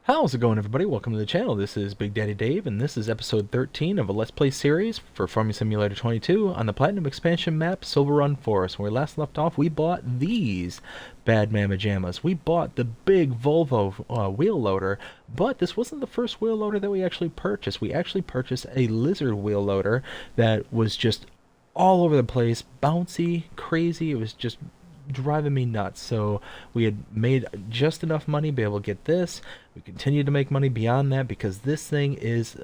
How's it going, everybody? Welcome to the channel. This is Big Daddy Dave, and this is episode 13 of a Let's Play series for Farming Simulator 22 on the Platinum expansion map, Silverrun Forest. When we last left off, we bought these bad mama jammas. We bought the big Volvo wheel loader, but this wasn't the first wheel loader that we actually purchased. We actually purchased a lizard wheel loader that was just all over the place, bouncy, crazy. It was just driving me nuts. So we had made just enough money to be able to get this. We continued to make money beyond that because this thing is,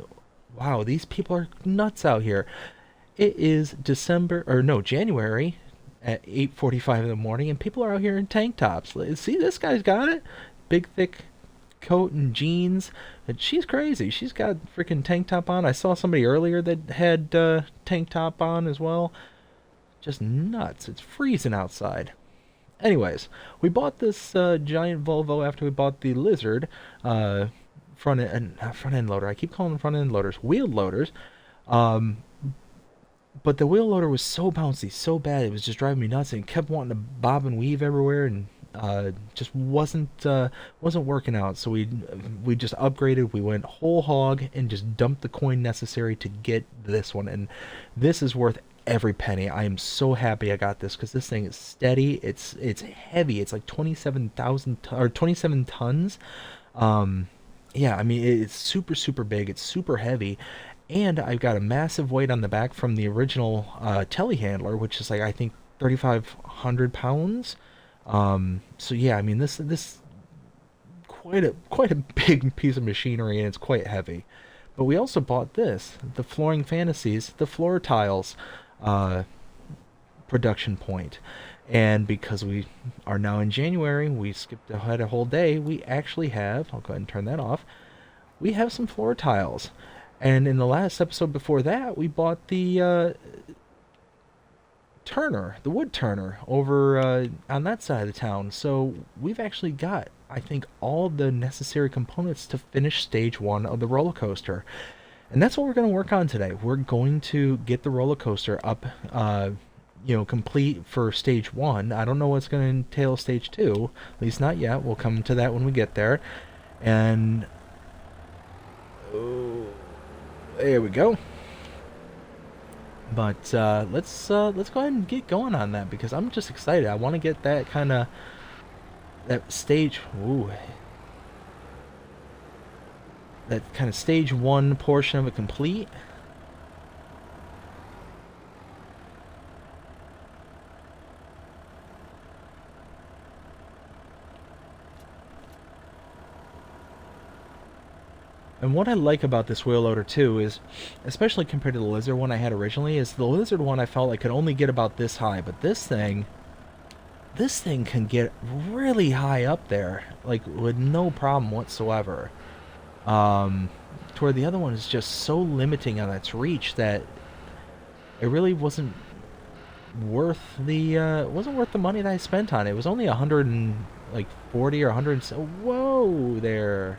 wow, these people are nuts out here. It is January at 8:45 in the morning, and people are out here in tank tops. See, this guy's got it. Big thick coat and jeans, and she's crazy. She's got a freaking tank top on. I saw somebody earlier that had tank top on as well. Just nuts. It's freezing outside. Anyways, we bought this giant Volvo after we bought the Lizard front end loader. I keep calling them front end loaders, wheel loaders. Um, but the wheel loader was so bouncy, so bad, it was just driving me nuts, and kept wanting to bob and weave everywhere, and just wasn't working out. So we just upgraded. We went whole hog and just dumped the coin necessary to get this one, and this is worth every penny. I am so happy I got this because this thing is steady. It's heavy. It's like 27 tons. Yeah, I mean, it's super big. It's super heavy, and I've got a massive weight on the back from the original telehandler, which is like, I think, 3,500 pounds. So yeah, I mean, this quite a big piece of machinery, and it's quite heavy. But we also bought this, the Flooring Fantasies, the floor tiles production point. And because we are now in January, we skipped ahead a whole day, we actually have, I'll go ahead and turn that off, we have some floor tiles. And in the last episode before that, we bought the turner, the wood turner, over on that side of the town. So we've actually got, I think, all the necessary components to finish stage 1 of the roller coaster. And that's what we're going to work on today. We're going to get the roller coaster up, complete for stage 1. I don't know what's going to entail stage 2, at least not yet. We'll come to that when we get there. And oh, there we go. But let's go ahead and get going on that because I'm just excited. I want to get that that stage. Ooh. That kind of stage 1 portion of it complete. And what I like about this wheel loader too is, especially compared to the Lizard one I had originally, is the Lizard one I felt I could only get about this high, but this thing can get really high up there, like with no problem whatsoever. To where the other one is just so limiting on its reach that it really wasn't worth the money that I spent on it. It was only 140 or 100. So whoa there!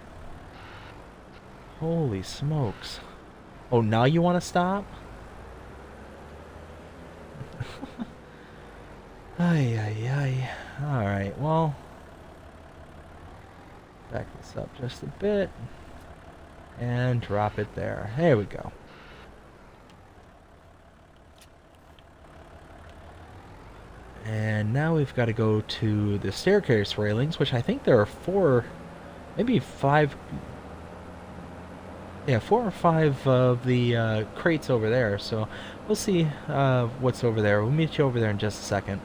Holy smokes! Oh, now you want to stop? Ay ay ay! All right, well, back this up just a bit. And drop it there. There we go. And now we've got to go to the staircase railings, which I think there are 4, maybe 5. Yeah, 4 or 5 of the crates over there. So we'll see what's over there. We'll meet you over there in just a second.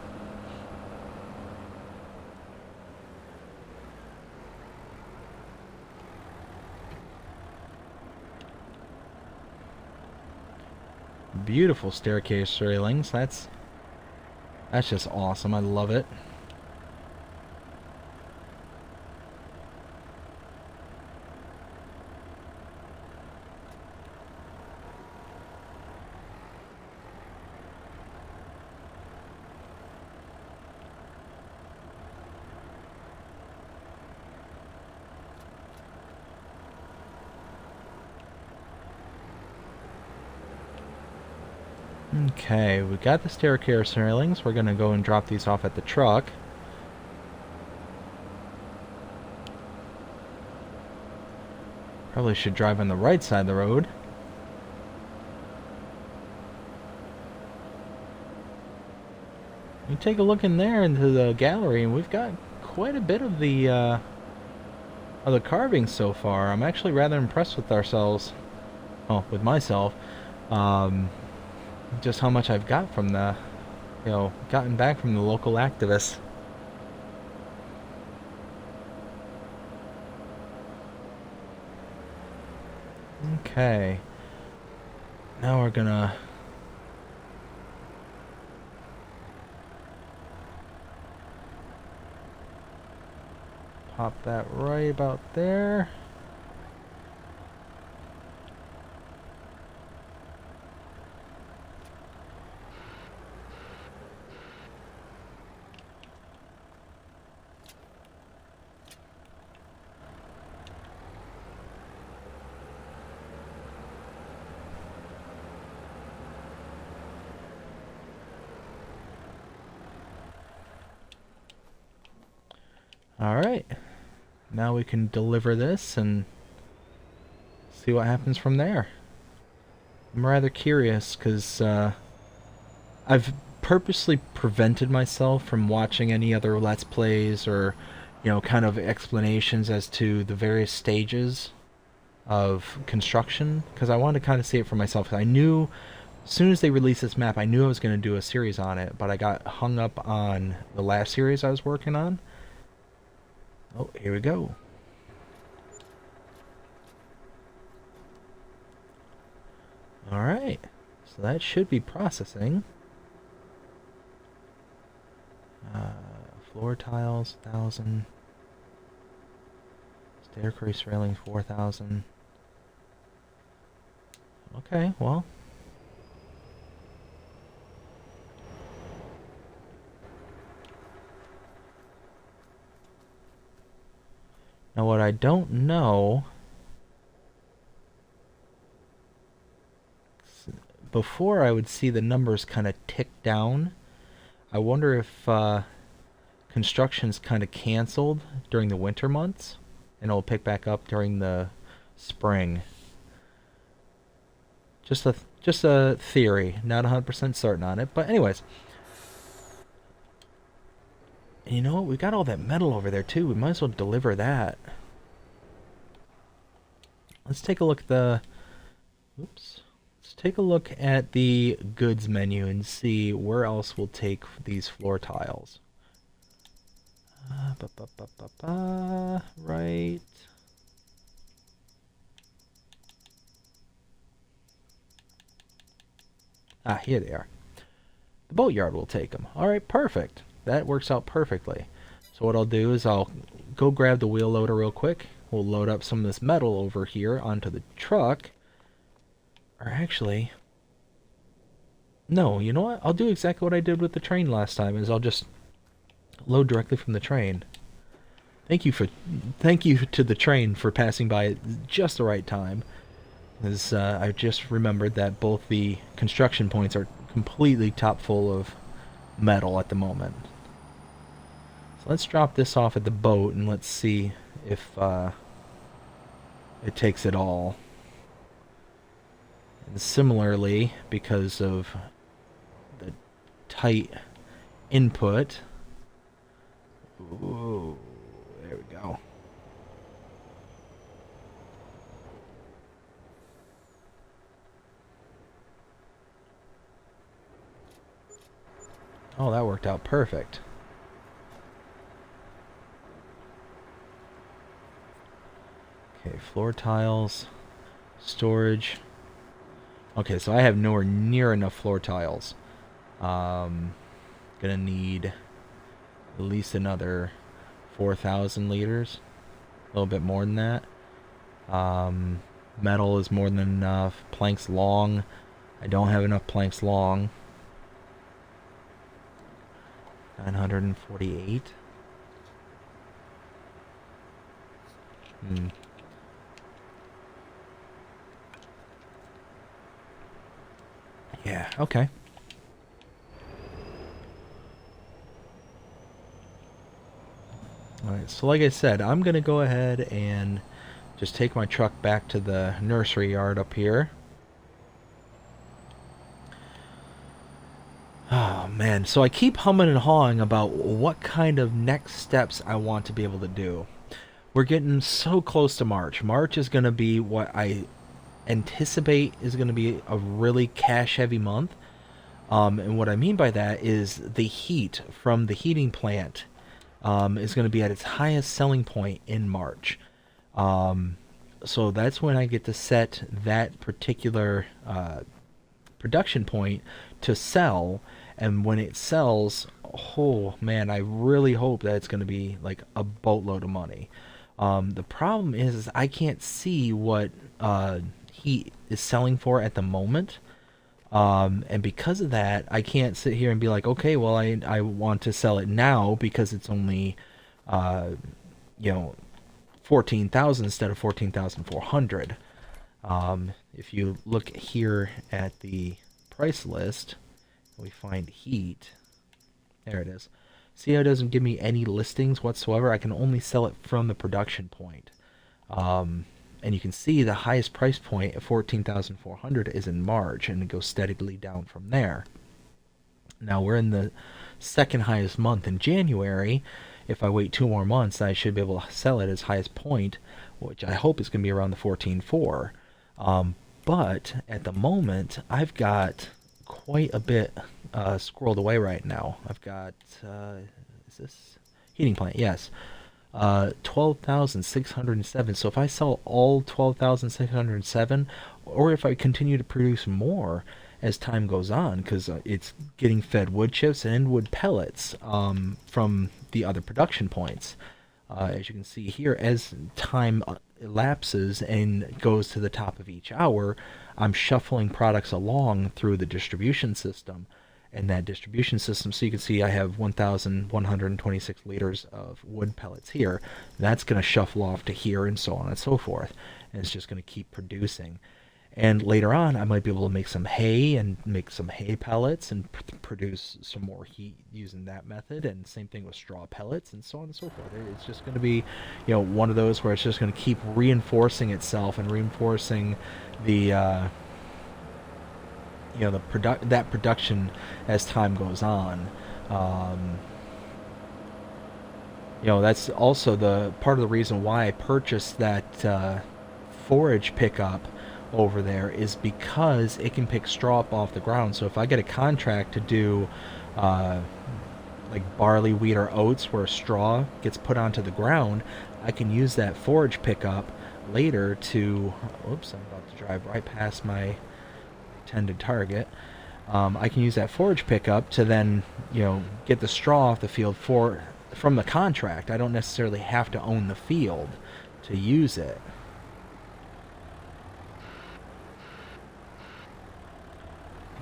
Beautiful staircase railings. That's just awesome. I love it. Okay, we got the staircase railings. We're gonna go and drop these off at the truck. Probably should drive on the right side of the road. You take a look in there into the gallery, and we've got quite a bit of the carving so far. I'm actually rather impressed with ourselves. Oh, with myself. Um, just how much I've got from the, gotten back from the local activists. Okay. Now we're gonna pop that right about there. Alright. Now we can deliver this and see what happens from there. I'm rather curious because I've purposely prevented myself from watching any other Let's Plays or, kind of explanations as to the various stages of construction because I wanted to kind of see it for myself. I knew as soon as they released this map, I knew I was going to do a series on it, but I got hung up on the last series I was working on. Oh, here we go. Alright, so that should be processing. Floor tiles, 1,000. Staircase railing, 4,000. Okay, well. Now what I don't know... Before I would see the numbers kind of tick down. I wonder if construction's kind of canceled during the winter months and it'll pick back up during the spring. Just a theory, not 100% certain on it, but anyways. And you know what? We got all that metal over there too. We might as well deliver that. Let's take a look at the... Oops. Let's take a look at the goods menu and see where else we'll take these floor tiles. Right. Ah, here they are. The boatyard will take them. Alright, perfect. That works out perfectly. So what I'll do is I'll go grab the wheel loader real quick. We'll load up some of this metal over here onto the truck. Or actually... No, you know what? I'll do exactly what I did with the train last time, is I'll just load directly from the train. Thank you to the train for passing by at just the right time. As I just remembered that both the construction points are completely top full of metal at the moment. So let's drop this off at the boat and let's see if it takes it all. And similarly, because of the tight input... Ooh, there we go. Oh, that worked out perfect. Okay, floor tiles, storage. Okay, so I have nowhere near enough floor tiles. Gonna need at least another 4,000 liters. A little bit more than that. Metal is more than enough. Planks long. I don't have enough planks long. 948. Yeah, okay. Alright, so like I said, I'm going to go ahead and just take my truck back to the nursery yard up here. Oh man, so I keep humming and hawing about what kind of next steps I want to be able to do. We're getting so close to March. March is going to be what I anticipate is going to be a really cash heavy month. And what I mean by that is the heat from the heating plant is going to be at its highest selling point in March. So that's when I get to set that particular production point to sell. And when it sells, oh man, I really hope that it's going to be like a boatload of money. The problem is I can't see what he is selling for at the moment. And because of that, I can't sit here and be like, okay, well, I want to sell it now because it's only, you know, 14,000 instead of 14,400. If you look here at the price list, we find heat. There it is. See how it doesn't give me any listings whatsoever? I can only sell it from the production point. And you can see the highest price point at 14,400 is in March, and it goes steadily down from there. Now we're in the second highest month in January. If I wait 2 more months, I should be able to sell it as highest point, which I hope is going to be around the 14.4. But at the moment, I've got quite a bit squirreled away right now. I've got, is this heating plant? Yes. 12,607. So if I sell all 12,607, or if I continue to produce more as time goes on, because it's getting fed wood chips and wood pellets from the other production points. As you can see here, as time elapses and goes to the top of each hour, I'm shuffling products along through the distribution system. And that distribution system, so you can see I have 1,126 liters of wood pellets here. That's going to shuffle off to here and so on and so forth. And it's just going to keep producing. And later on, I might be able to make some hay and make some hay pellets and produce some more heat using that method. And same thing with straw pellets and so on and so forth. It's just going to be, you know, one of those where it's just going to keep reinforcing itself and reinforcing the you know, that production as time goes on. You know, that's also the part of the reason why I purchased that forage pickup over there, is because it can pick straw up off the ground. So if I get a contract to do like barley, wheat, or oats where straw gets put onto the ground, I can use that forage pickup later to, oops, I'm about to drive right past my intended target. I can use that forage pickup to then, you know, get the straw off the field from the contract. I don't necessarily have to own the field to use it.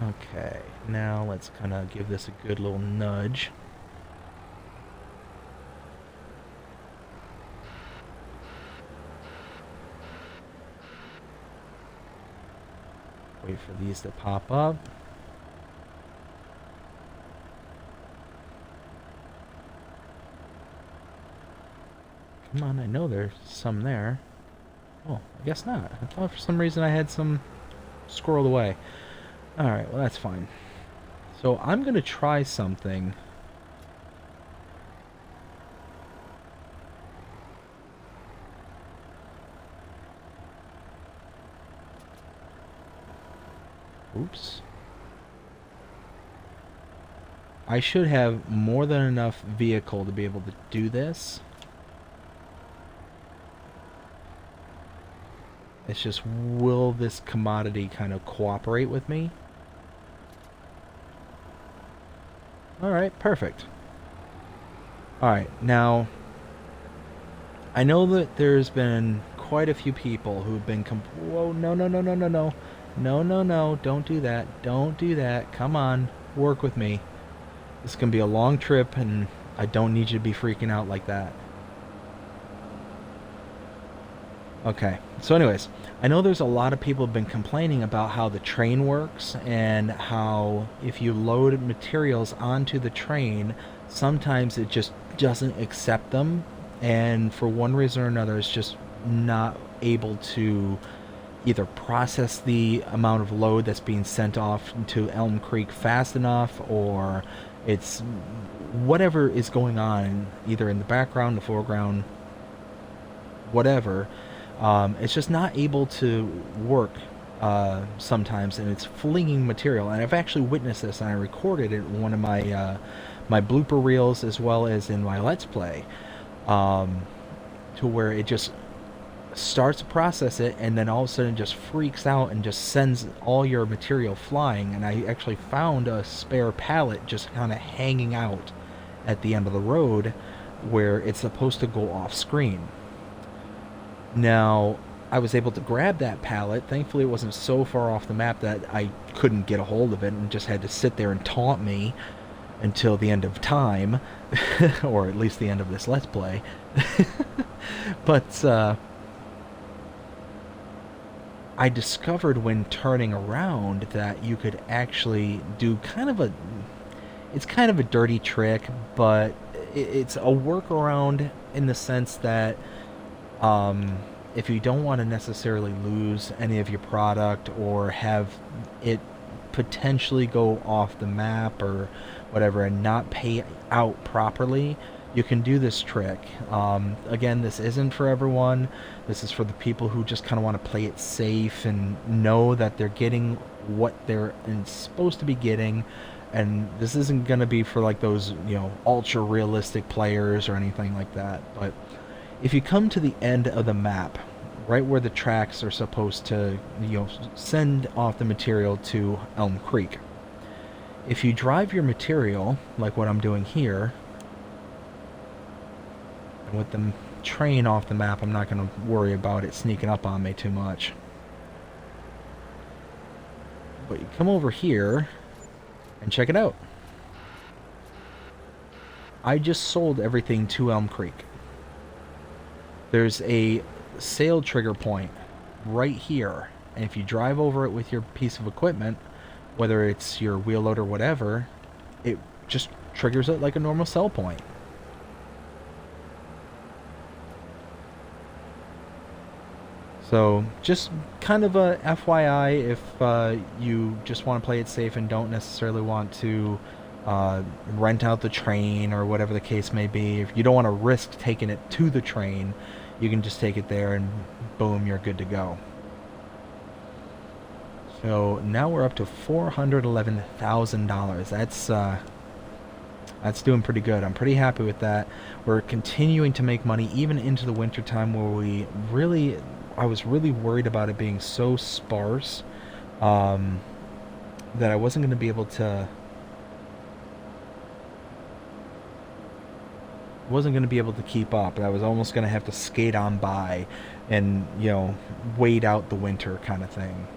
Okay, now let's kind of give this a good little nudge. Wait for these to pop up. Come on, I know there's some there. Oh, I guess not. I thought for some reason I had some squirreled away. Alright, well that's fine. So I'm going to try something. Oops. I should have more than enough vehicle to be able to do this. It's just, will this commodity kind of cooperate with me? Alright, perfect. Alright, now, I know that there's been quite a few people who've been whoa, no, no, no, no, no, no. No, no, no, don't do that. Don't do that. Come on, work with me. This is going to be a long trip, and I don't need you to be freaking out like that. Okay, so anyways, I know there's a lot of people have been complaining about how the train works, and how if you load materials onto the train, sometimes it just doesn't accept them, and for one reason or another, it's just not able to either process the amount of load that's being sent off to Elm Creek fast enough, or it's whatever is going on, either in the background, the foreground, whatever. It's just not able to work sometimes, and it's flinging material. And I've actually witnessed this, and I recorded it in one of my blooper reels as well as in my Let's Play, to where it just starts to process it, and then all of a sudden just freaks out and just sends all your material flying. And I actually found a spare pallet just kind of hanging out at the end of the road where it's supposed to go off screen. Now, I was able to grab that pallet. Thankfully, it wasn't so far off the map that I couldn't get a hold of it and just had to sit there and taunt me until the end of time, or at least the end of this Let's Play. But I discovered when turning around that you could actually do it's kind of a dirty trick, but it's a workaround in the sense that if you don't want to necessarily lose any of your product or have it potentially go off the map or whatever and not pay out properly, you can do this trick. Again, this isn't for everyone. This is for the people who just kind of want to play it safe and know that they're getting what they're supposed to be getting. And this isn't going to be for like those, ultra realistic players or anything like that. But if you come to the end of the map, right where the tracks are supposed to, send off the material to Elm Creek, if you drive your material, like what I'm doing here, and with the train off the map, I'm not going to worry about it sneaking up on me too much. But you come over here and check it out. I just sold everything to Elm Creek. There's a sale trigger point right here, and if you drive over it with your piece of equipment, whether it's your wheel load or whatever, it just triggers it like a normal sell point. So just kind of a FYI if you just want to play it safe and don't necessarily want to rent out the train or whatever the case may be. If you don't want to risk taking it to the train, you can just take it there and boom, you're good to go. So now we're up to $411,000. That's doing pretty good. I'm pretty happy with that. We're continuing to make money even into the winter time, where I was really worried about it being so sparse that I wasn't going to be able to keep up. I was almost going to have to skate on by and, wait out the winter kind of thing.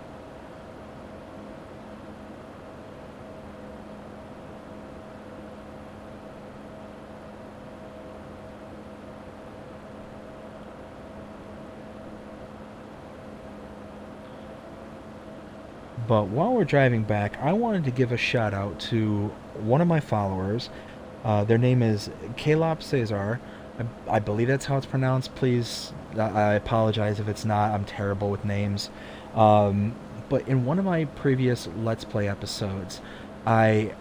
But while we're driving back, I wanted to give a shout out to one of my followers. Their name is Caleb Cesar. I believe that's how it's pronounced. Please, I apologize if it's not. I'm terrible with names. But in one of my previous Let's Play episodes, I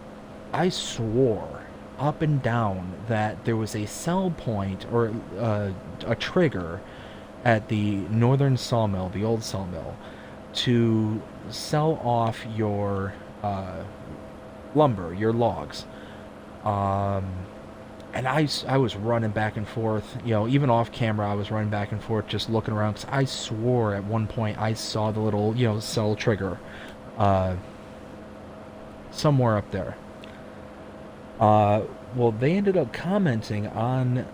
swore up and down that there was a sell point or a trigger at the northern sawmill, the old sawmill, to sell off your lumber, your logs. And I was running back and forth, even off camera, I was running back and forth just looking around, because I swore at one point I saw the little, sell trigger somewhere up there. Well, they ended up commenting on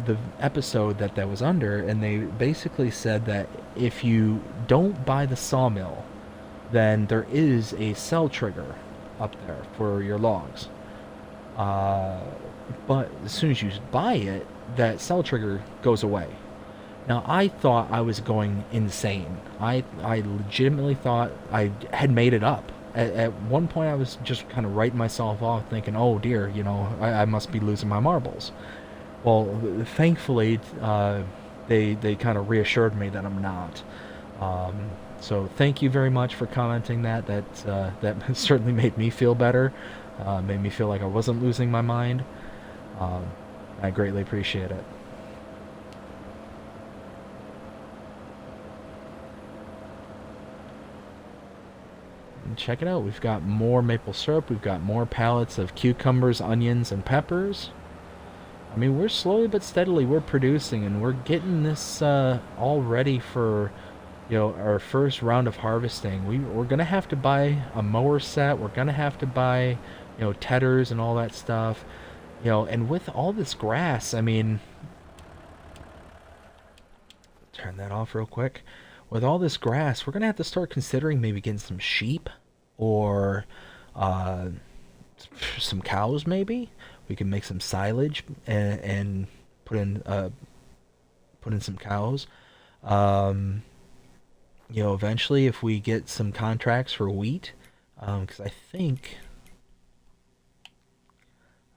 the episode that was under, and they basically said that if you don't buy the sawmill, then there is a sell trigger up there for your logs. But as soon as you buy it, that sell trigger goes away. Now, I thought I was going insane. I legitimately thought I had made it up. At one point, I was just kind of writing myself off, thinking, oh dear, I must be losing my marbles. Well, thankfully, they kind of reassured me that I'm not. So thank you very much for commenting that. That certainly made me feel better. Made me feel like I wasn't losing my mind. Um, I greatly appreciate it. And check it out. We've got more maple syrup. We've got more pallets of cucumbers, onions, and peppers. I mean, we're slowly but steadily we're producing, and we're getting this all ready for our first round of harvesting. We're gonna have to buy a mower set. We're gonna have to buy tedders and all that stuff. And with all this grass, I mean, turn that off real quick. With all this grass, we're gonna have to start considering maybe getting some sheep or uh, some cows. Maybe we can make some silage and put in some cows. Um, eventually, if we get some contracts for wheat, because I think,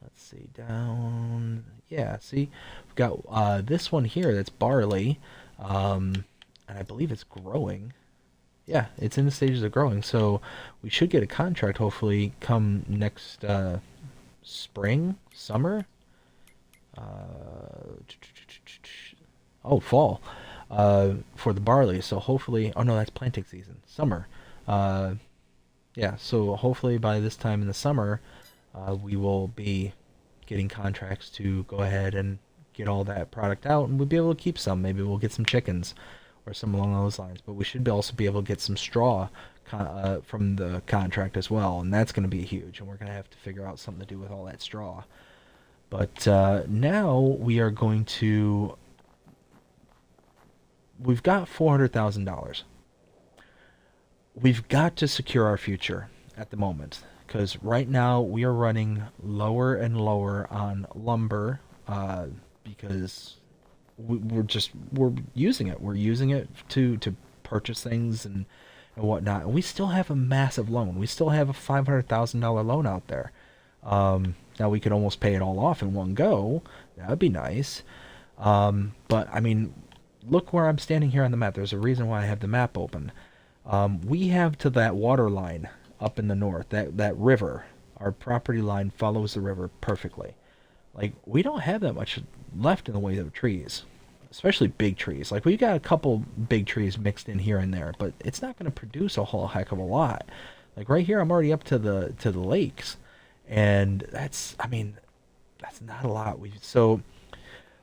let's see, down, yeah, see, we've got this one here that's barley, and I believe it's growing. Yeah, it's in the stages of growing, so we should get a contract hopefully come next spring, summer. Uh, oh, fall for the barley. So hopefully, oh no, that's planting season, summer. Uh, yeah, so hopefully by this time in the summer, we will be getting contracts to go ahead and get all that product out, and we'll be able to keep some. Maybe we'll get some chickens or some along those lines. But we should also be able to get some straw from the contract as well, and that's going to be huge. And we're going to have to figure out something to do with all that straw. But now we are going to. We've got $400,000. We've got to secure our future at the moment because right now we are running lower and lower on lumber because we're using it. We're using it to purchase things and whatnot. And we still have a massive loan. We still have a $500,000 loan out there. Now we could almost pay it all off in one go. That would be nice. But I mean, look where I'm standing here on the map. There's a reason why I have the map open. We have to that water line up in the north, that river. Our property line follows the river perfectly. Like, we don't have that much left in the way of trees, especially big trees. Like, we got a couple big trees mixed in here and there, but it's not going to produce a whole heck of a lot. Like, right here, I'm already up to the lakes, and I mean, that's not a lot. So,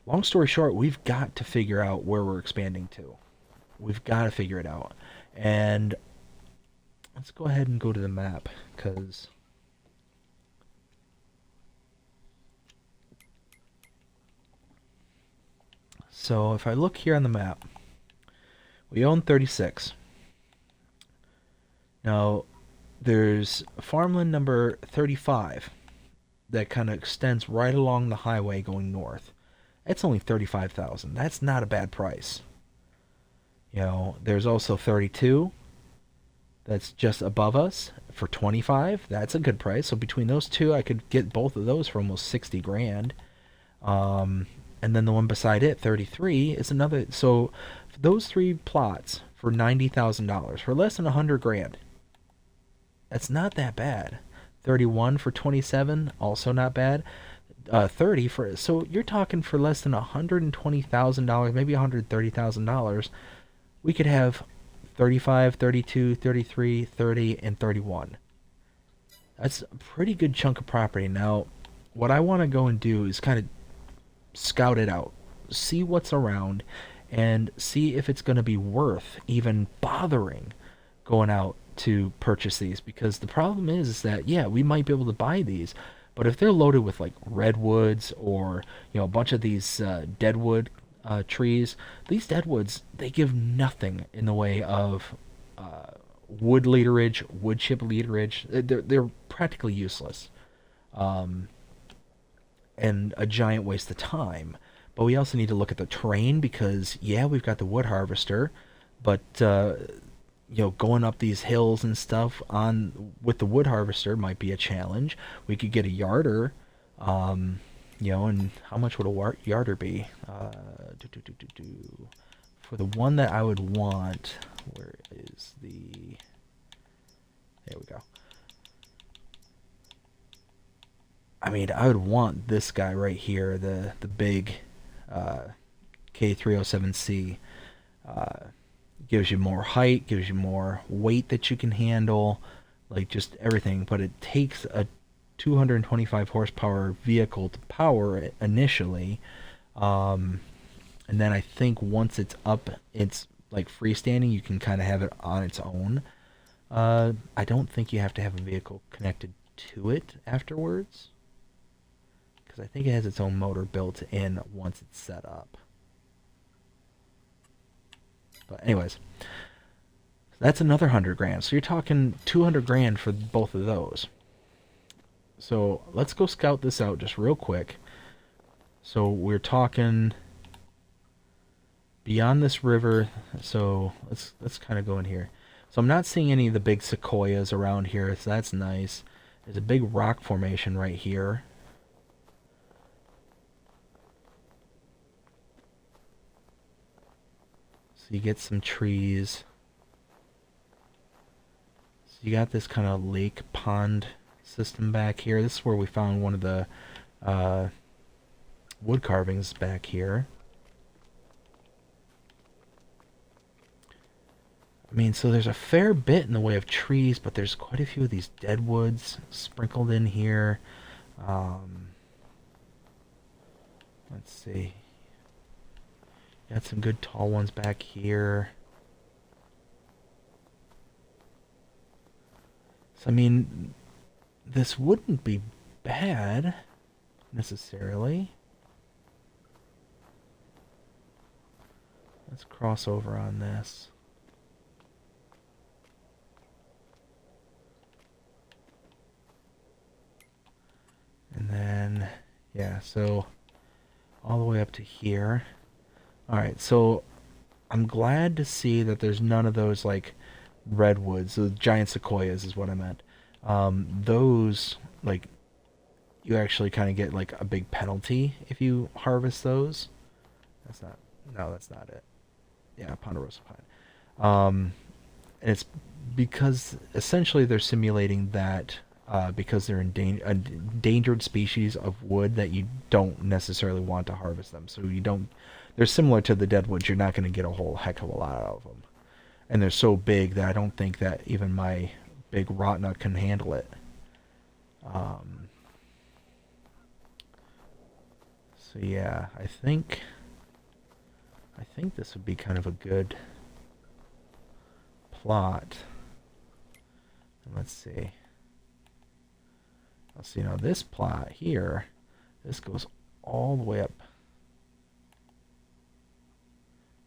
long story short, we've got to figure out where we're expanding to. We've got to figure it out. And let's go ahead and go to the map, because so if I look here on the map, we own 36. Now, there's farmland number 35 that kind of extends right along the highway going north. It's only 35,000. That's not a bad price. There's also 32 that's just above us for 25. That's a good price. So between those two, I could get both of those for almost 60 grand. And then the one beside it, 33, is another. So those three plots for $90,000 for less than 100 grand. That's not that bad. 31 for 27, also not bad. 30 for, so you're talking for less than $120,000, maybe $130,000. We could have 35, 32, 33, 30, and 31. That's a pretty good chunk of property. Now, what I want to go and do is kind of scout it out, see what's around, and see if it's going to be worth even bothering going out to purchase these. Because the problem is that, yeah, we might be able to buy these, but if they're loaded with like redwoods or a bunch of these deadwood trees, these deadwoods, they give nothing in the way of wood leaderage, wood chip leaderage. They're practically useless, and a giant waste of time. But we also need to look at the terrain because, yeah, we've got the wood harvester, but going up these hills and stuff on with the wood harvester might be a challenge. We could get a yarder. You know, and how much would a yarder be? Do, do, do, do, do. For the one that I would want, where is the... There we go. I mean, I would want this guy right here, the big K307C. Gives you more height, gives you more weight that you can handle, like just everything. But it takes a 225 horsepower vehicle to power it initially. And then I think once it's up, it's like freestanding, you can kind of have it on its own. I don't think you have to have a vehicle connected to it afterwards, because I think it has its own motor built in once it's set up. But anyways, that's another 100 grand. So you're talking 200 grand for both of those. So let's go scout this out just real quick. So we're talking beyond this river. So let's kind of go in here. So I'm not seeing any of the big sequoias around here, so that's nice. There's a big rock formation right here. So you get some trees. So you got this kind of lake pond system back here. This is where we found one of the wood carvings back here. I mean, so there's a fair bit in the way of trees, but there's quite a few of these deadwoods sprinkled in here. Let's see. Got some good tall ones back here. So, I mean, this wouldn't be bad, necessarily. Let's cross over on this. And then, yeah, so all the way up to here. Alright, so I'm glad to see that there's none of those, like, redwoods, the giant sequoias is what I meant. Those, like, you actually kind of get, like, a big penalty if you harvest those. That's not, no, that's not it. Yeah, ponderosa pine. And it's because, essentially, they're simulating that because they're endangered species of wood that you don't necessarily want to harvest them. So you don't... They're similar to the deadwoods. You're not going to get a whole heck of a lot out of them. And they're so big that I don't think that even my big rot nut can handle it. So yeah, I think this would be kind of a good plot. And let's see. Let's see, now this plot here, this goes all the way up.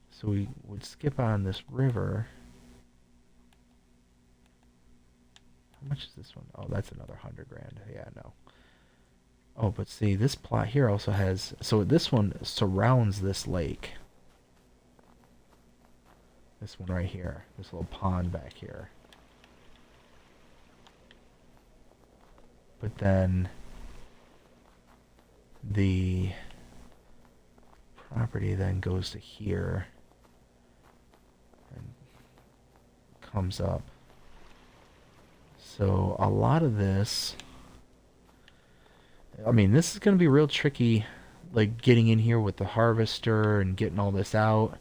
So we would skip on this river. How much is this one? Oh, that's another 100 grand. Yeah, no. Oh, but see, this plot here also has... So this one surrounds this lake. This one right here. This little pond back here. But then the property then goes to here and comes up. So a lot of this, I mean, this is going to be real tricky, like getting in here with the harvester and getting all this out.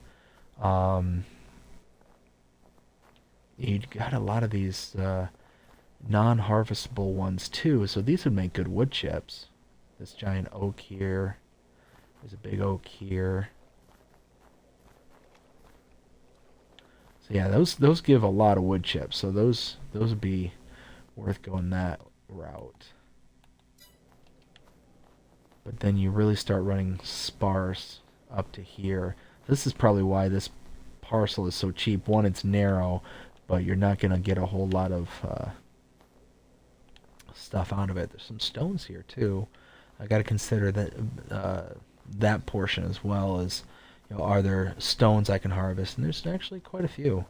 You got a lot of these non-harvestable ones too, so these would make good wood chips. This giant oak here. There's a big oak here. So yeah, those give a lot of wood chips, so those would be worth going that route. But then you really start running sparse up to here. This is probably why this parcel is so cheap. One, it's narrow, but you're not going to get a whole lot of stuff out of it. There's some stones here too. I got to consider that that portion as well as, you know, are there stones I can harvest? And there's actually quite a few.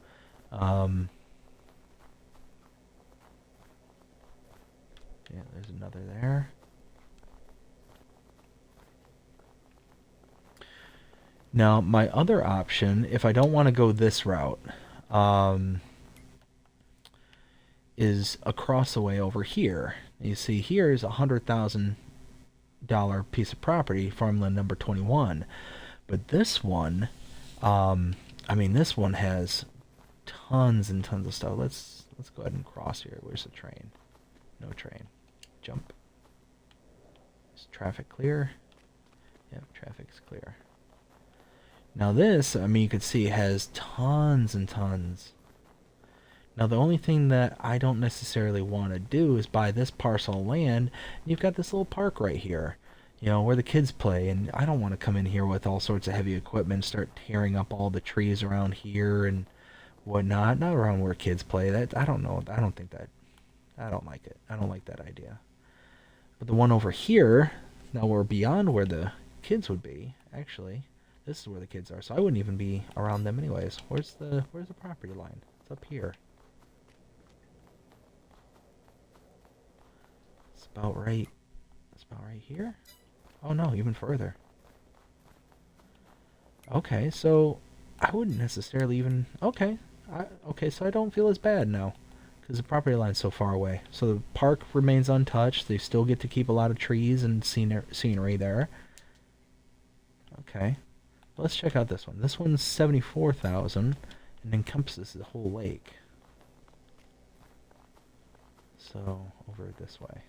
Yeah, there's another there. Now, my other option, if I don't want to go this route, um, is across the way over here. You see, here is $100,000 piece of property, farmland number 21. But this one, I mean, this one has tons and tons of stuff. Let's go ahead and cross here. Where's the train? No train. Jump. Is traffic clear? Yep, traffic's clear. Now this, I mean, you can see has tons and tons. Now the only thing that I don't necessarily want to do is buy this parcel of land. You've got this little park right here, you know, where the kids play, and I don't want to come in here with all sorts of heavy equipment and start tearing up all the trees around here and whatnot. Not around where kids play. That I don't know. I don't think that. I don't like it. I don't like that idea. But the one over here, now we're beyond where the kids would be. Actually, this is where the kids are, so I wouldn't even be around them anyways. Where's the property line? It's up here. It's about right. It's about right here. Oh no, even further. Okay, so I wouldn't necessarily even. Okay, okay, so I don't feel as bad now because the property line's so far away. So the park remains untouched. They still get to keep a lot of trees and scenery there. Okay, let's check out this one. This one's 74,000 and encompasses the whole lake. So over this way.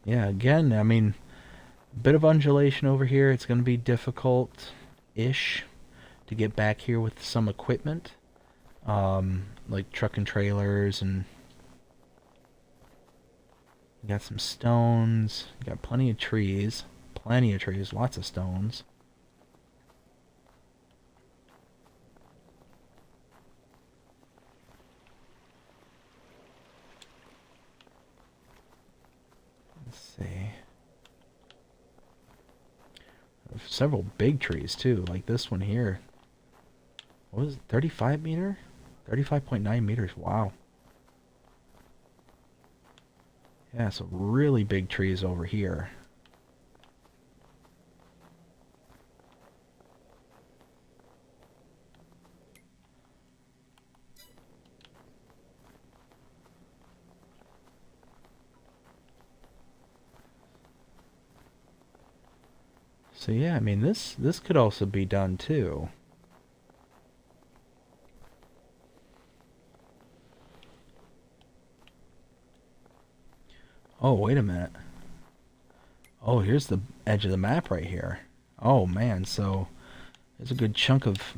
Yeah, again, I mean, a bit of undulation over here. It's going to be difficult-ish to get back here with some equipment, like truck and trailers, and you got some stones. You got plenty of trees, lots of stones. Let's see. Several big trees too, like this one here. What was it, 35 meter? 35.9 meters, wow. Yeah, so really big trees over here. So yeah, I mean this could also be done too. Oh, wait a minute. Oh, here's the edge of the map right here. Oh man, so there's a good chunk of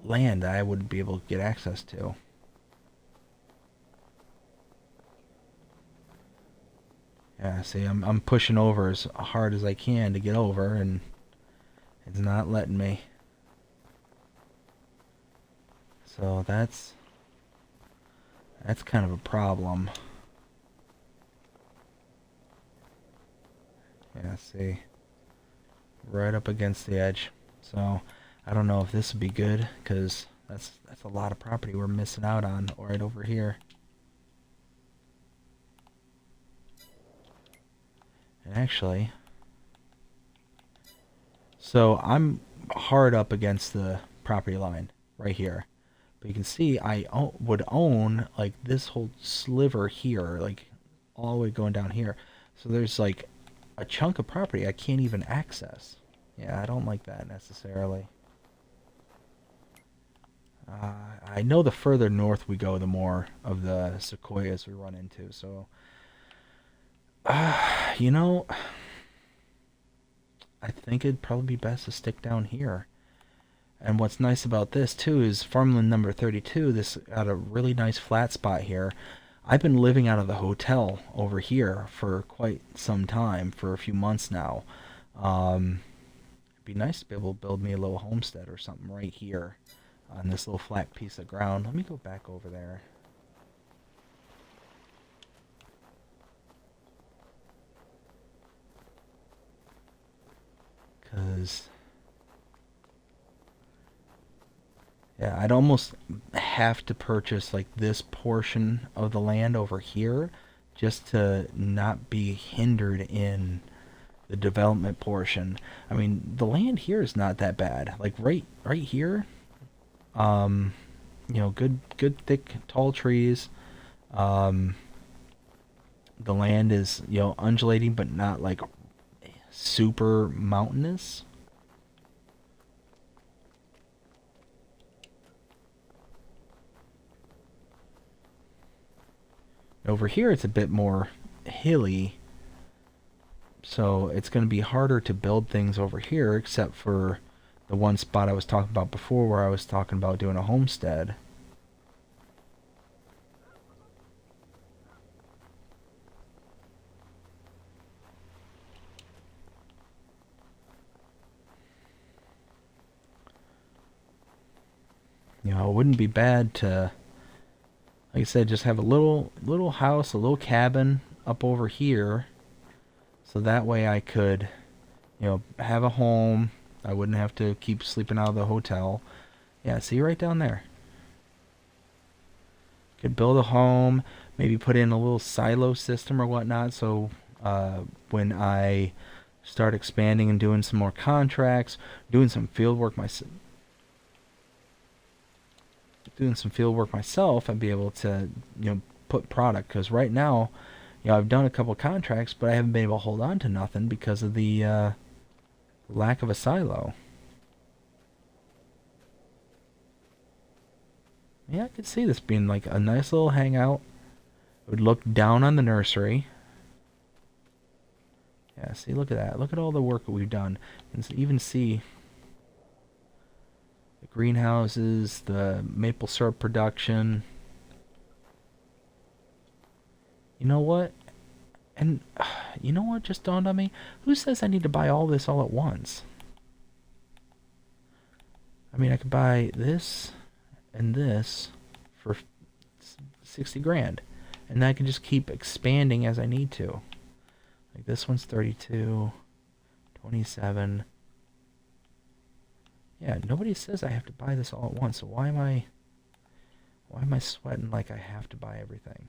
land that I wouldn't be able to get access to. Yeah, see, I'm pushing over as hard as I can to get over, and it's not letting me. So that's kind of a problem. Yeah, see, right up against the edge. So I don't know if this would be good, because that's a lot of property we're missing out on right over here. And actually, so I'm hard up against the property line right here. But you can see I would own like this whole sliver here, like all the way going down here. So there's like a chunk of property I can't even access. Yeah, I don't like that necessarily. I know the further north we go, the more of the sequoias we run into. So, you know, I think it'd probably be best to stick down here. And what's nice about this too is farmland number 32. This got a really nice flat spot here. I've been living out of the hotel over here for quite some time, for a few months now. It'd be nice to be able to build me a little homestead or something right here on this little flat piece of ground. Let me go back over there. Because, yeah, I'd almost have to purchase like this portion of the land over here just to not be hindered in the development portion. I mean, the land here is not that bad. Like right here, um, good thick tall trees. Um, the land is, undulating but not like super mountainous. Over here it's a bit more hilly, so it's going to be harder to build things over here, except for the one spot I was talking about before where I was talking about doing a homestead. It wouldn't be bad to, like I said, just have a little house, a little cabin up over here, so that way I could, have a home. I wouldn't have to keep sleeping out of the hotel. Yeah, see right down there. Could build a home, maybe put in a little silo system or whatnot, so when I start expanding and doing some more contracts, doing some field work myself, I'd be able to, put product. Because right now, I've done a couple contracts, but I haven't been able to hold on to nothing because of the lack of a silo. Yeah, I could see this being like a nice little hangout. It would look down on the nursery. Yeah, see, look at that. Look at all the work that we've done. And even see the greenhouses, the maple syrup production. You know what? And you know what just dawned on me? Who says I need to buy all this all at once? I mean, I could buy this and this for 60 grand. And I can just keep expanding as I need to. Like this one's 32, 27. Yeah, nobody says I have to buy this all at once. So why am I sweating like I have to buy everything?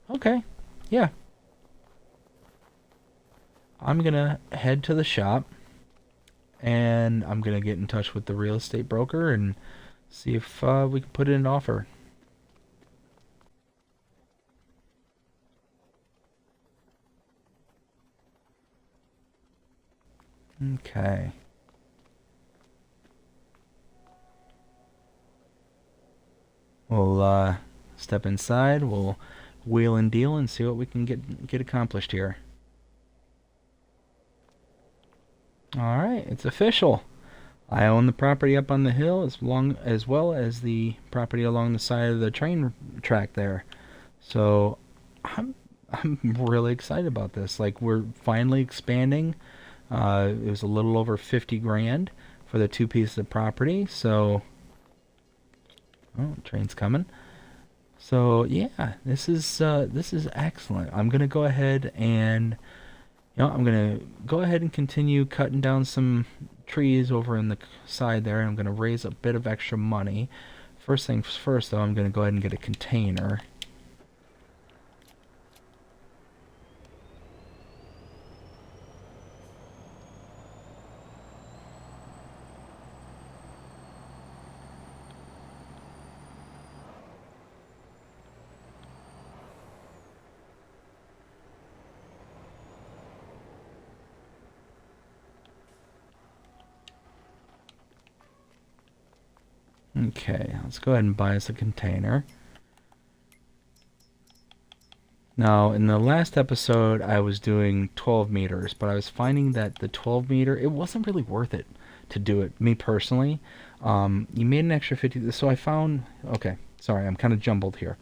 Okay. Yeah. I'm going to head to the shop and I'm going to get in touch with the real estate broker and see if we can put in an offer. Okay. We'll step inside, we'll wheel and deal and see what we can get accomplished here. Alright, it's official. I own the property up on the hill as well as the property along the side of the train track there. So I'm really excited about this. Like, we're finally expanding. It was a little over 50 grand for the two pieces of property. So, oh, train's coming. So yeah, this is excellent. I'm gonna go ahead and I'm gonna go ahead and continue cutting down some trees over in the side there. I'm gonna raise a bit of extra money. First things first, though, I'm gonna go ahead and get a container. Okay, let's go ahead and buy us a container. Now, in the last episode, I was doing 12 meters, but I was finding that the 12 meter, it wasn't really worth it to do it, me personally. You made an extra 50, so I found, okay, sorry, I'm kind of jumbled here.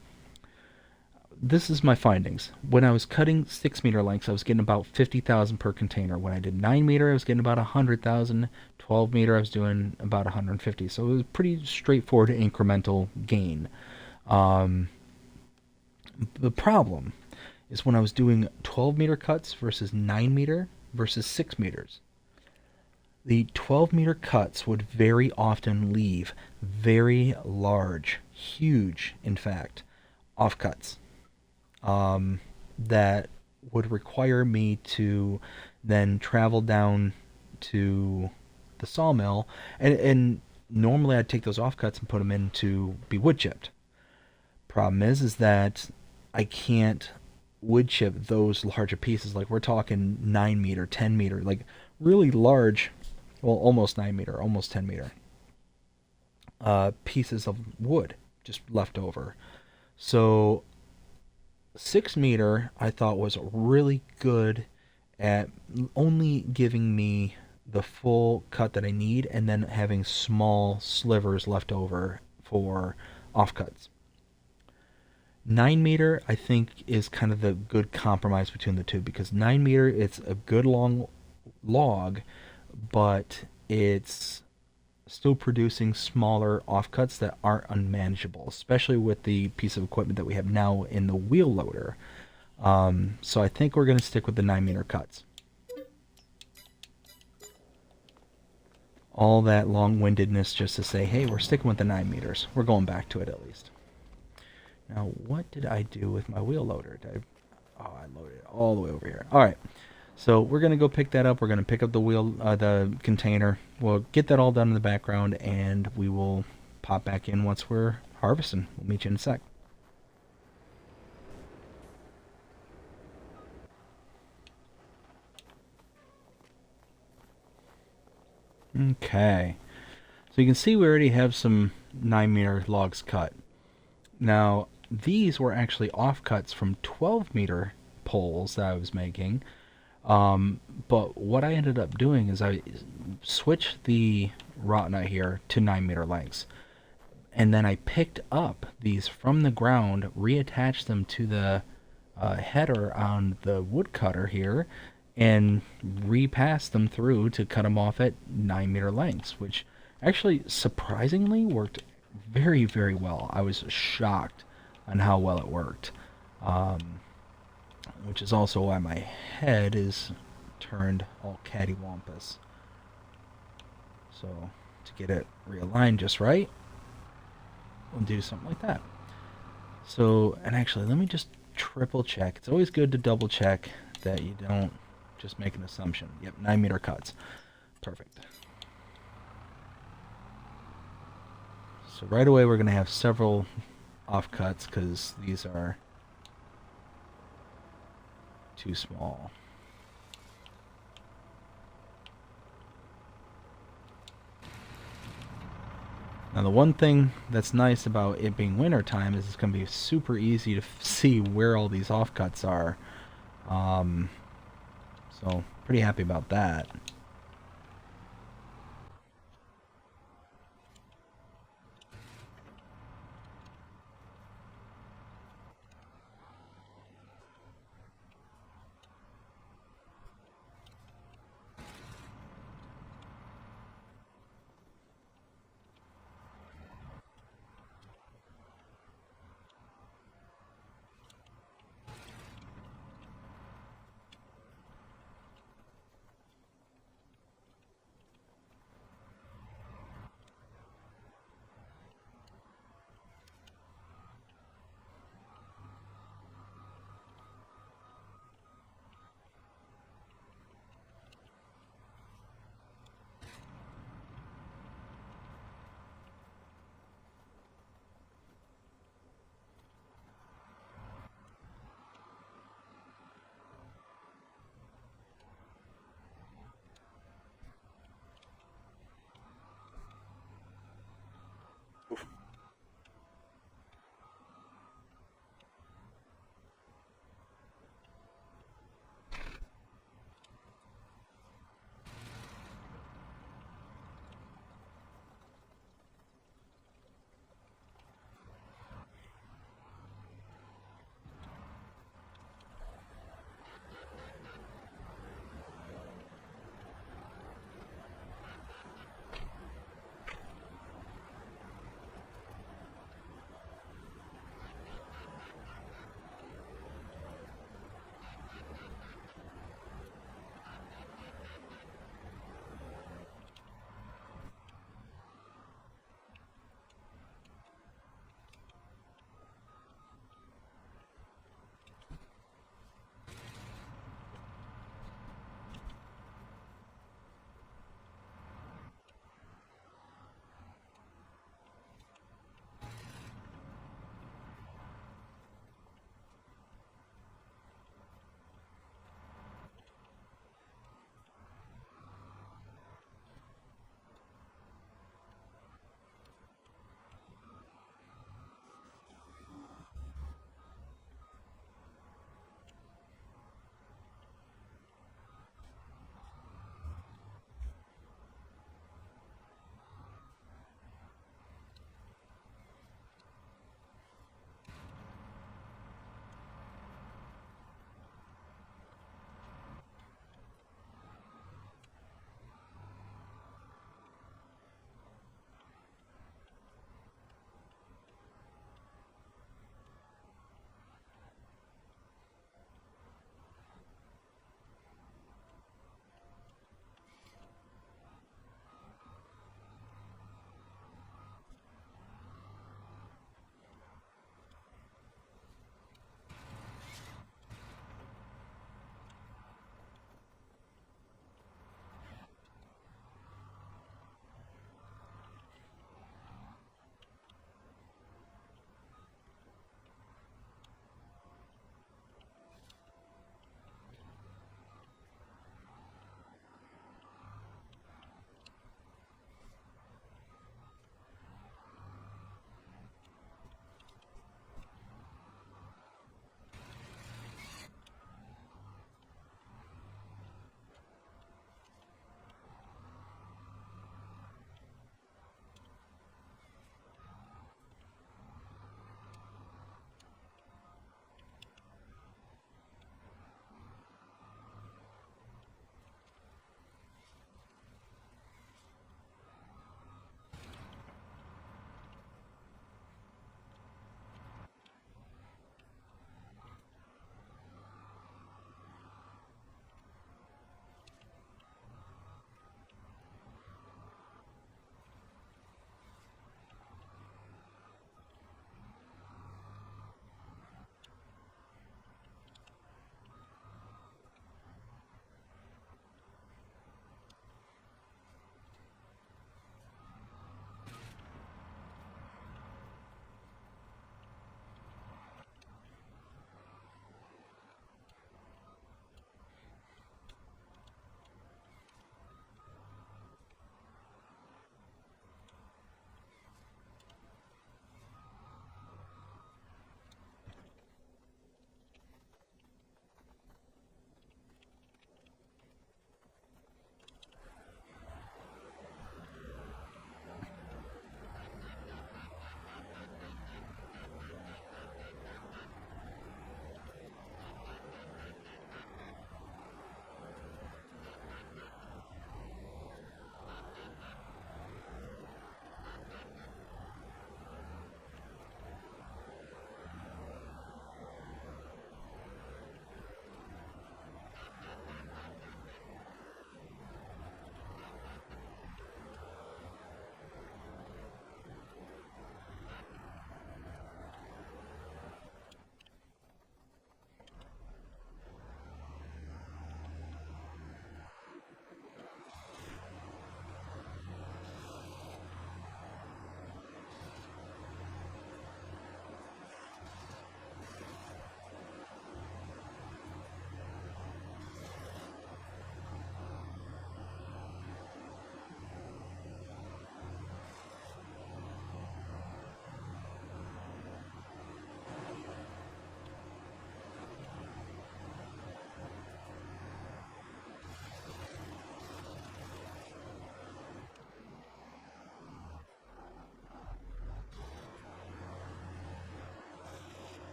This is my findings. When I was cutting 6 meter lengths, I was getting about 50,000 per container. When I did 9 meter, I was getting about 100,000. 12 meter, I was doing about 150. So it was pretty straightforward incremental gain. The problem is when I was doing 12 meter cuts versus 9 meter versus 6 meters. The 12-meter cuts would very often leave very large, huge, in fact, offcuts that would require me to then travel down to the sawmill, and normally I'd take those offcuts and put them in to be wood chipped. Problem is that I can't wood chip those larger pieces. Like we're talking 9 meter, 10 meter, like really large, well, almost 9 meter, almost 10 meter pieces of wood just left over. So 6 meter I thought was really good at only giving me the full cut that I need and then having small slivers left over for offcuts. 9 meter I think is kind of the good compromise between the two, because 9 meter it's a good long log, but it's still producing smaller offcuts that aren't unmanageable, especially with the piece of equipment that we have now in the wheel loader. So I think we're going to stick with the 9 meter cuts. All that long-windedness just to say, hey, we're sticking with the 9 meters. We're going back to it at least. Now, what did I do with my wheel loader? I loaded it all the way over here. All right. So we're going to go pick that up. We're going to pick up the container. We'll get that all done in the background, and we will pop back in once we're harvesting. We'll meet you in a sec. Okay. So you can see we already have some 9 meter logs cut. Now, these were actually offcuts from 12 meter poles that I was making. But what I ended up doing is I switched the wrought nut here to 9 meter lengths. And then I picked up these from the ground, reattached them to the header on the woodcutter here, and repassed them through to cut them off at 9 meter lengths, which actually surprisingly worked very, very well. I was shocked on how well it worked. Which is also why my head is turned all cattywampus. So to get it realigned just right, we'll do something like that. So, and actually, let me just triple check. It's always good to double check that you don't just make an assumption. Yep, 9 meter cuts. Perfect. So right away we're going to have several offcuts because these are too small. Now the one thing that's nice about it being winter time is it's going to be super easy to see where all these offcuts are. So pretty happy about that.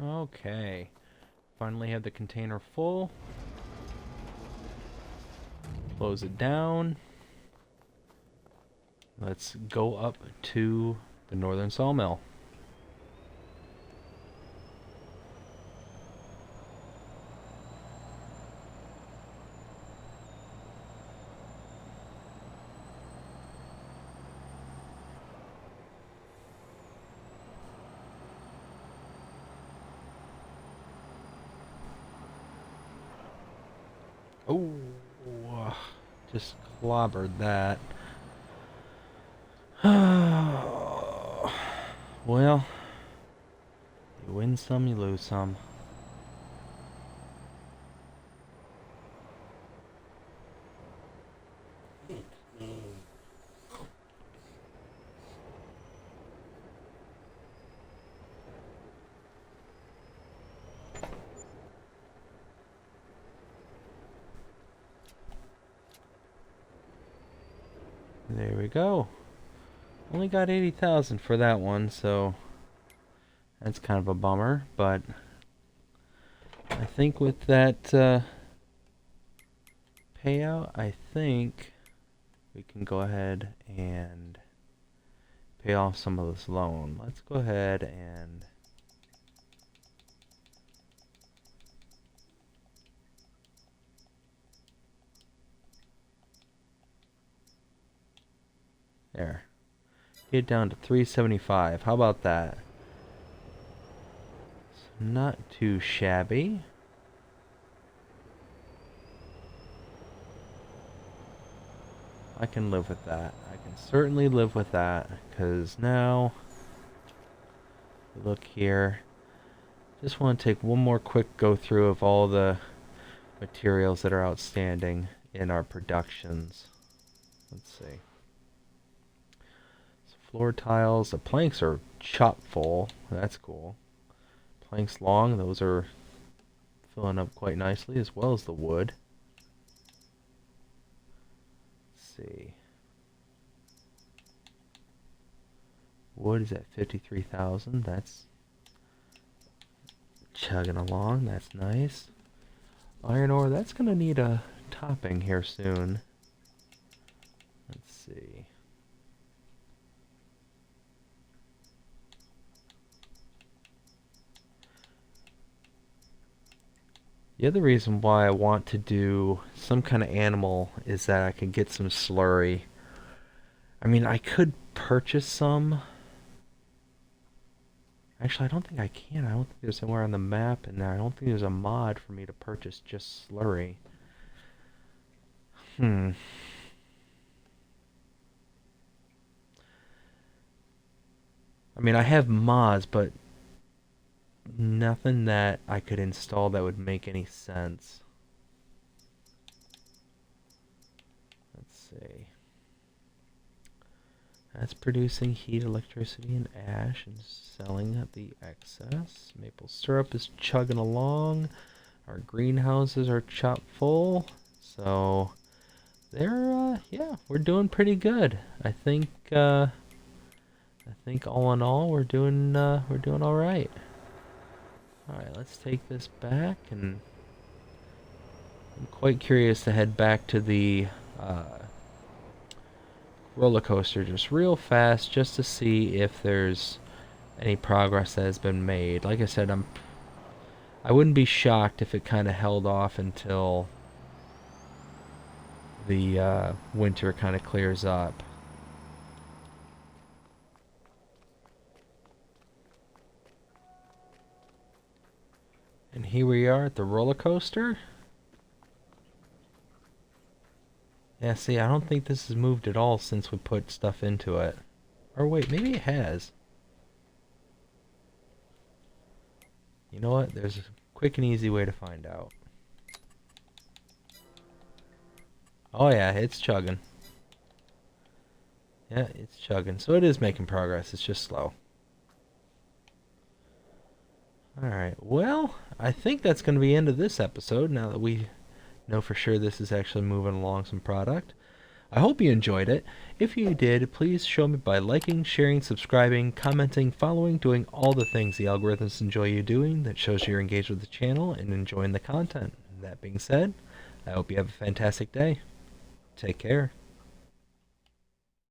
Okay. Finally have the container full. Close it down. Let's go up to the northern sawmill. Oh, just clobbered that. Well, you win some, you lose some. There we go. Only got 80,000 for that one, so that's kind of a bummer, but I think with that payout, I think we can go ahead and pay off some of this loan. Let's go ahead and there. Get down to 375. How about that? So not too shabby. I can live with that. I can certainly live with that, because now, look here. Just want to take one more quick go through of all the materials that are outstanding in our productions. Let's see. So floor tiles. The planks are chock full. That's cool. Planks long. Those are filling up quite nicely, as well as the wood. See. Wood is at 53,000. That's chugging along. That's nice. Iron ore, that's going to need a topping here soon. Let's see. The other reason why I want to do some kind of animal is that I can get some slurry. I mean, I could purchase some. Actually, I don't think I can. I don't think there's anywhere on the map in there. I don't think there's a mod for me to purchase just slurry. I mean, I have mods, but nothing that I could install that would make any sense. Let's see. That's producing heat, electricity, and ash, and selling the excess. Maple syrup is chugging along. Our greenhouses are chock full. So they're yeah, we're doing pretty good. I think all in all we're doing all right. All right, let's take this back, and I'm quite curious to head back to the roller coaster just real fast, just to see if there's any progress that has been made. Like I said, I wouldn't be shocked if it kind of held off until the winter kind of clears up. And here we are at the roller coaster. Yeah, see, I don't think this has moved at all since we put stuff into it. Or wait, maybe it has. You know what? There's a quick and easy way to find out. Oh yeah, it's chugging. Yeah, it's chugging. So it is making progress. It's just slow. Alright, well, I think that's going to be the end of this episode, now that we know for sure this is actually moving along some product. I hope you enjoyed it. If you did, please show me by liking, sharing, subscribing, commenting, following, doing all the things the algorithms enjoy you doing that shows you're engaged with the channel and enjoying the content. That being said, I hope you have a fantastic day. Take care.